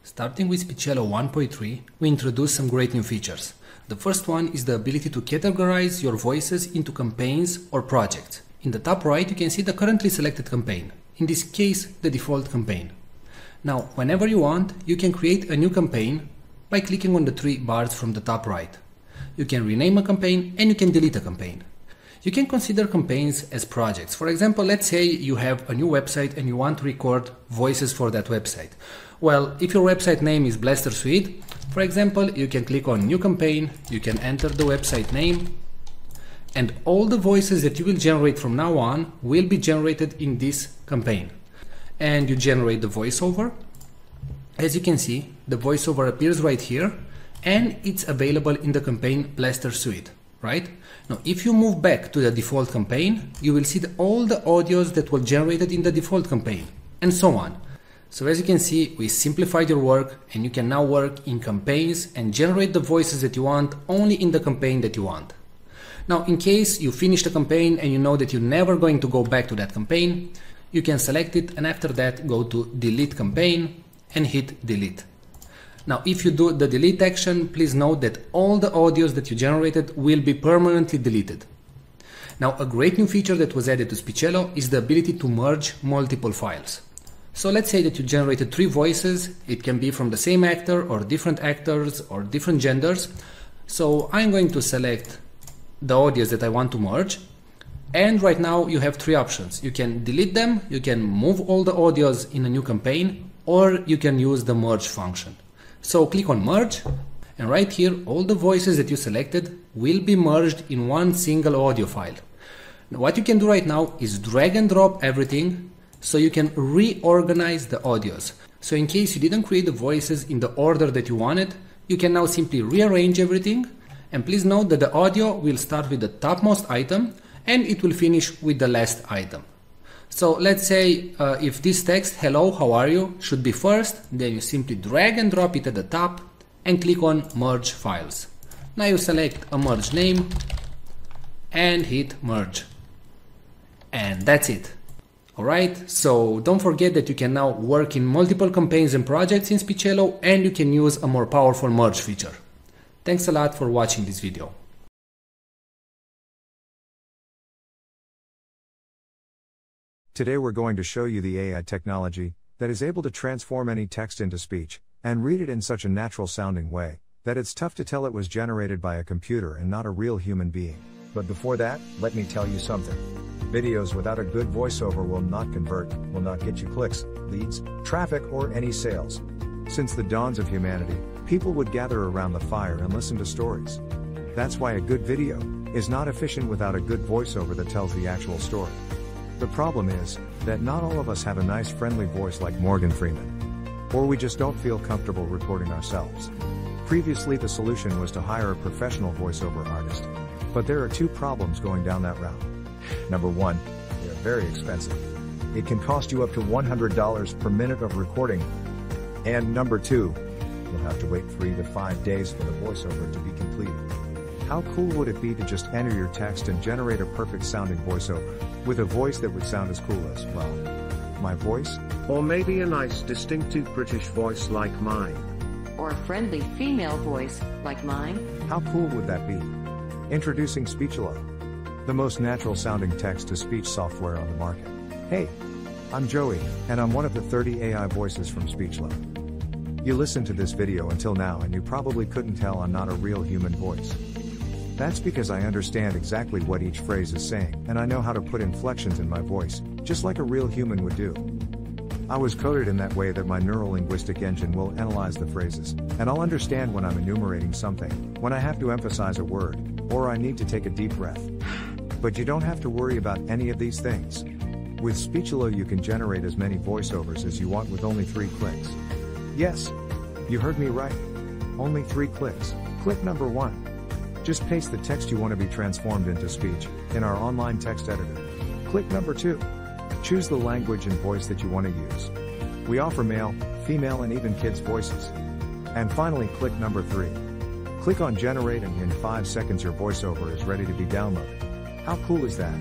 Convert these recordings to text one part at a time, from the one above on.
Starting with Speechelo 1.3, we introduced some great new features. The first one is the ability to categorize your voices into campaigns or projects. In the top right, you can see the currently selected campaign, in this case, the default campaign. Now, whenever you want, you can create a new campaign by clicking on the three bars from the top right. You can rename a campaign and you can delete a campaign. You can consider campaigns as projects. For example, let's say you have a new website and you want to record voices for that website. Well, if your website name is Blaster Suite, for example, you can click on New Campaign, you can enter the website name, and all the voices that you will generate from now on will be generated in this campaign. And you generate the voiceover. As you can see, the voiceover appears right here, and it's available in the campaign Blaster Suite, right? Now, if you move back to the default campaign, you will see all the audios that were generated in the default campaign, and so on. So as you can see, we simplified your work, and you can now work in campaigns and generate the voices that you want only in the campaign that you want. Now, in case you finish the campaign and you know that you're never going to go back to that campaign, you can select it and after that go to Delete Campaign and hit Delete. Now, if you do the delete action, please note that all the audios that you generated will be permanently deleted. Now, a great new feature that was added to Speechelo is the ability to merge multiple files. So let's say that you generated 3 voices. It can be from the same actor or different actors or different genders. So I'm going to select the audios that I want to merge. And right now you have 3 options. You can delete them, you can move all the audios in a new campaign, or you can use the merge function. So click on merge, and right here all the voices that you selected will be merged in one single audio file. Now, what you can do right now is drag and drop everything so you can reorganize the audios. So in case you didn't create the voices in the order that you wanted, you can now simply rearrange everything. And please note that the audio will start with the topmost item and it will finish with the last item. So let's say if this text, hello, how are you, should be first, then you simply drag and drop it at the top and click on merge files. Now you select a merge name and hit merge. And that's it. Alright, so don't forget that you can now work in multiple campaigns and projects in Speechelo, and you can use a more powerful merge feature. Thanks a lot for watching this video. Today we're going to show you the AI technology that is able to transform any text into speech and read it in such a natural sounding way that it's tough to tell it was generated by a computer and not a real human being. But before that, let me tell you something. Videos without a good voiceover will not convert, will not get you clicks, leads, traffic, or any sales. Since the dawns of humanity, people would gather around the fire and listen to stories. That's why a good video is not efficient without a good voiceover that tells the actual story. The problem is that not all of us have a nice friendly voice like Morgan Freeman. Or we just don't feel comfortable recording ourselves. Previously the solution was to hire a professional voiceover artist. But there are 2 problems going down that route. Number 1, they are very expensive. It can cost you up to $100 per minute of recording. And number 2, you'll have to wait 3 to 5 days for the voiceover to be completed. How cool would it be to just enter your text and generate a perfect sounding voiceover, with a voice that would sound as cool as, well, my voice? Or maybe a nice distinctive British voice like mine. Or a friendly female voice like mine. How cool would that be? Introducing Speechelo, the most natural sounding text-to-speech software on the market. Hey, I'm Joey, and I'm one of the 30 AI voices from Speechelo. You listened to this video until now and you probably couldn't tell I'm not a real human voice. That's because I understand exactly what each phrase is saying, and I know how to put inflections in my voice, just like a real human would do. I was coded in that way that my neuro-linguistic engine will analyze the phrases, and I'll understand when I'm enumerating something, when I have to emphasize a word, or I need to take a deep breath. But you don't have to worry about any of these things. With Speechelo you can generate as many voiceovers as you want with only 3 clicks. Yes, you heard me right. Only 3 clicks. Click number 1. Just paste the text you want to be transformed into speech in our online text editor. Click number 2. Choose the language and voice that you want to use. We offer male, female, and even kids' voices. And finally, click number 3. Click on generate, and in 5 seconds your voiceover is ready to be downloaded. How cool is that?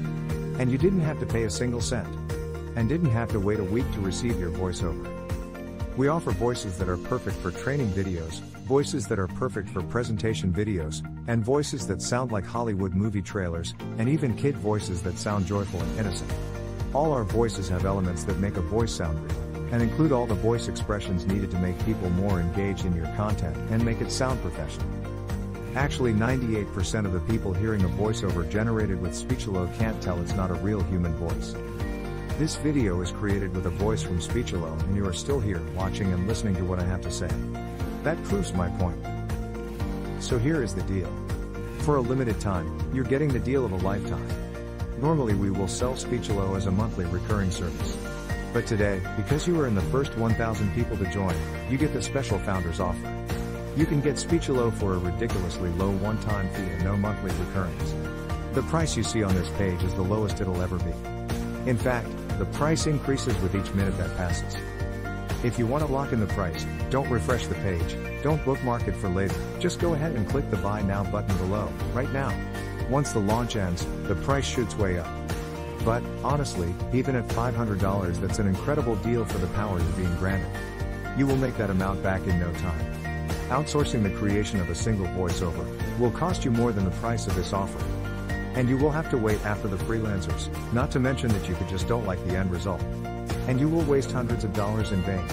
And you didn't have to pay a single cent. And didn't have to wait a week to receive your voiceover. We offer voices that are perfect for training videos, voices that are perfect for presentation videos, and voices that sound like Hollywood movie trailers, and even kid voices that sound joyful and innocent. All our voices have elements that make a voice sound real, and include all the voice expressions needed to make people more engaged in your content and make it sound professional. Actually, 98% of the people hearing a voiceover generated with Speechelo can't tell it's not a real human voice. This video is created with a voice from Speechelo, and you are still here watching and listening to what I have to say. That proves my point. So here is the deal. For a limited time, you're getting the deal of a lifetime. Normally we will sell Speechelo as a monthly recurring service. But today, because you are in the first 1,000 people to join, you get the special founders offer. You can get Speechelo for a ridiculously low one-time fee and no monthly recurrings. The price you see on this page is the lowest it'll ever be. In fact, the price increases with each minute that passes. If you want to lock in the price, don't refresh the page, don't bookmark it for later, just go ahead and click the Buy Now button below, right now. Once the launch ends, the price shoots way up. But, honestly, even at $500 that's an incredible deal for the power you're being granted. You will make that amount back in no time. Outsourcing the creation of a single voiceover will cost you more than the price of this offer. And you will have to wait after the freelancers, not to mention that you just don't like the end result. And you will waste hundreds of dollars in vain.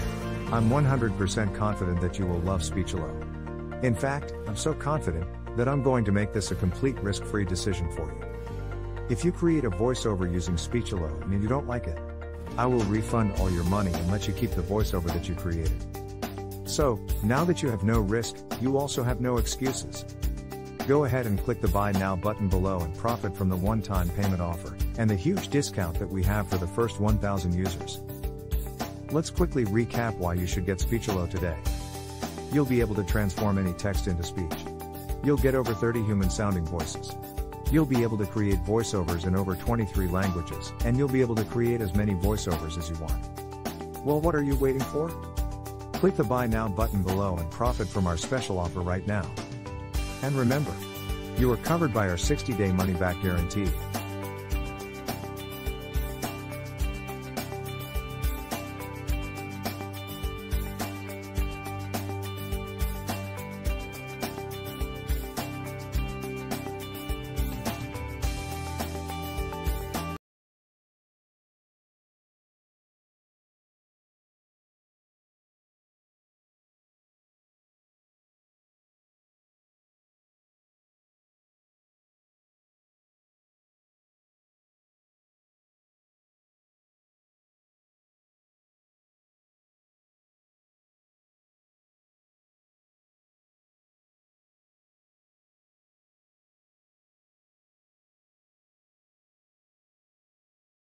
I'm 100% confident that you will love Speechelo. In fact, I'm so confident that I'm going to make this a complete risk-free decision for you. If you create a voiceover using Speechelo and you don't like it, I will refund all your money and let you keep the voiceover that you created. So, now that you have no risk, you also have no excuses. Go ahead and click the Buy Now button below and profit from the one-time payment offer, and the huge discount that we have for the first 1,000 users. Let's quickly recap why you should get Speechelo today. You'll be able to transform any text into speech. You'll get over 30 human-sounding voices. You'll be able to create voiceovers in over 23 languages, and you'll be able to create as many voiceovers as you want. Well, what are you waiting for? Click the Buy Now button below and profit from our special offer right now. And remember, you are covered by our 60-day money-back guarantee.